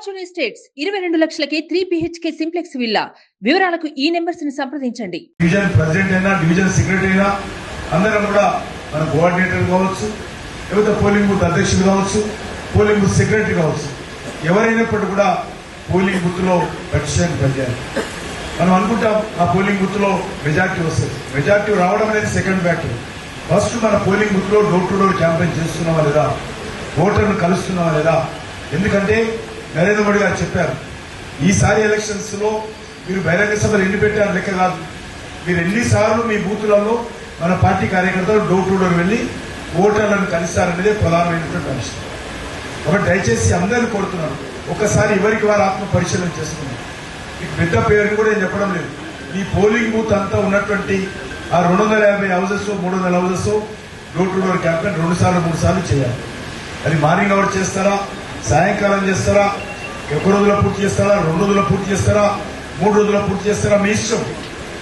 Fortune estates 22 లక్షలకే 3 BHK simplex villa. వివరాలకు ఈ numbers ని సంప్రదించండి. డివిజన్ ప్రెసిడెంట్ అయినా డివిజన్ సెక్రటరీ అయినా అందరం కూడా మన కోఆర్డినేటర్ కావచ్చు, లేకపోతే పోలింగ్ బూత్ అధ్యక్షులు కావచ్చు, పోలింగ్ బూత్ సెక్రటరీ కావచ్చు, ఎవరైనప్పటికీ కూడా పోలింగ్ బూత్ లో పటిషన్ పనిచేయాలి. మనం అనుకుంటాం ఆ పోలింగ్ బూత్ లో మెజార్టీ వస్తుంది. మెజార్టీ రావడం అనేది సెకండ్ ఫ్యాక్టర్. ఫస్ట్ మన పోలింగ్ బూత్ లో డోర్ టు డోర్ క్యాంపెయిన్ చేస్తున్నావా లేదా, ఓటర్ను కలుస్తున్నావా లేదా. ఎందుకంటే నరేంద్ర మోడీ గారు చెప్పారు, ఈసారి ఎలక్షన్స్ లో మీరు బహిరంగ సభలు ఎన్ని పెట్టారు లెక్క కాదు, మీరు ఎన్నిసార్లు మీ బూతులలో మన పార్టీ కార్యకర్తలు డోర్ టు డోర్ వెళ్లి ఓటర్లను కలిస్తారనేదే ప్రధానమైనటువంటి అంశం. కాబట్టి దయచేసి అందరిని కోరుతున్నాను, ఒక్కసారి ఎవరికి వారు ఆత్మ పరిశీలన చేసుకున్నారు. మీకు పెద్ద పేరుని కూడా నేను చెప్పడం లేదు. ఈ పోలింగ్ బూత్ అంతా ఉన్నటువంటి ఆ 250 houses 300 houses door to door campaign 2 సార్లు 3 సార్లు చేయాలి. అది మార్నింగ్ అవర్ చేస్తారా, సాయంకాలం చేస్తారా, 1 రోజులో పూర్తి చేస్తారా, 2 రోజుల్లో పూర్తి చేస్తారా, 3 రోజుల్లో పూర్తి చేస్తారా, మీ ఇష్టం.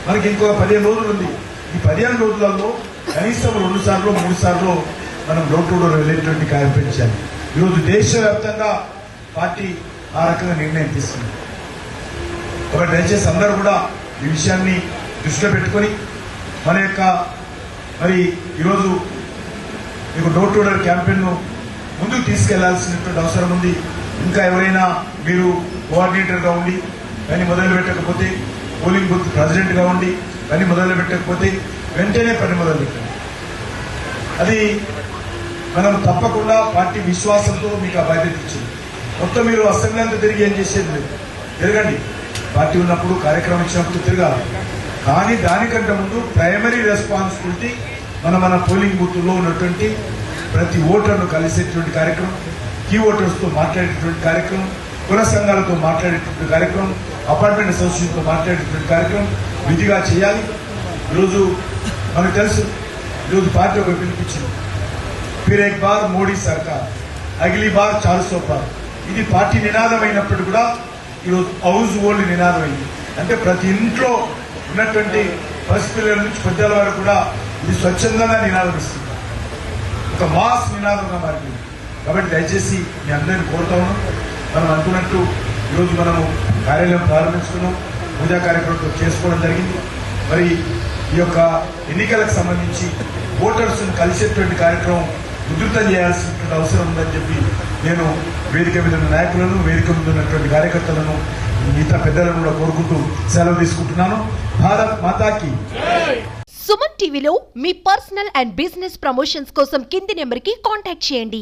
మనకి ఇంకొక 15 రోజులు ఉంది. ఈ 15 రోజులలో కనీసం 2 సార్లు 3 సార్లు మనం డోర్ టు డోర్ వెళ్ళేటువంటి క్యాంపెయిన్ చేయాలి. ఈరోజు దేశవ్యాప్తంగా పార్టీ ఆ రకంగా నిర్ణయం తీసుకుంది. కాబట్టి దయచేసి అందరూ కూడా ఈ విషయాన్ని దృష్టిలో పెట్టుకొని మన యొక్క మరి ఈరోజు మీకు డోర్ టు డోర్ క్యాంపెయిన్ ను ముందుకు తీసుకెళ్లాల్సినటువంటి అవసరం ఉంది. ఇంకా ఎవరైనా మీరు కోఆర్డినేటర్గా ఉండి పని మొదలు పెట్టకపోతే, పోలింగ్ బూత్ ప్రెసిడెంట్గా ఉండి పని మొదలు పెట్టకపోతే వెంటనే పని మొదలు పెట్టండి. అది మనం తప్పకుండా పార్టీ విశ్వాసంతో మీకు ఆ బాధ్యత ఇచ్చింది. మొత్తం మీరు అసెంబ్లీ అంతా తిరిగి ఏం చేసేది లేదు. తిరగండి, పార్టీ ఉన్నప్పుడు కార్యక్రమం ఇచ్చినప్పుడు తిరగాలి. కానీ దానికంటే ముందు ప్రైమరీ రెస్పాన్సిబిలిటీ మన పోలింగ్ బూత్లో ఉన్నటువంటి ప్రతి ఓటర్ను కలిసేటువంటి కార్యక్రమం, కీ ఓటర్స్తో మాట్లాడేటువంటి కార్యక్రమం, కుల సంఘాలతో మాట్లాడేటువంటి కార్యక్రమం, అపార్ట్మెంట్ అసోసియేషన్తో మాట్లాడేటువంటి కార్యక్రమం విధిగా చేయాలి. ఈరోజు మనకు తెలుసు, ఈరోజు పార్టీ ఒక పిలిపించింది, ఫిర్ ఏక్ బార్ మోడీ సర్కార్, అగిలీ బార్ 400 పార్. ఇది పార్టీ నినాదం అయినప్పుడు కూడా ఈరోజు హౌస్ హోల్డ్ నినాదం అయింది. అంటే ప్రతి ఇంట్లో ఉన్నటువంటి పసిపిల్లల నుంచి పెద్దల వరకు కూడా ఇది స్వచ్ఛందంగా నినాదం ఇస్తుంది, ఒక మాస్ నినాదంగా మారింది. కాబట్టి దయచేసి మీ అందరినీ కోరుతా ఉన్నాం. మనం అనుకున్నట్టు ఈరోజు మనము కార్యాలయం ప్రారంభించుకున్నాం, పూజా కార్యక్రమం చేసుకోవడం జరిగింది. మరి ఈ యొక్క ఎన్నికలకు సంబంధించి ఓటర్స్ను కలిసేటువంటి కార్యక్రమం ఉధృతం చేయాల్సినటువంటి అవసరం ఉందని చెప్పి నేను వేదిక మీద ఉన్న నాయకులను, వేదిక మీద ఉన్నటువంటి కార్యకర్తలను, మిగతా పెద్దలను కూడా కోరుకుంటూ సెలవు తీసుకుంటున్నాను. భారత్ మాతాకి. సుమన్ టీవీలో మీ పర్సనల్ అండ్ బిజినెస్ ప్రమోషన్స్ కోసం కింది నెంబర్కి కాంటాక్ట్ చేయండి.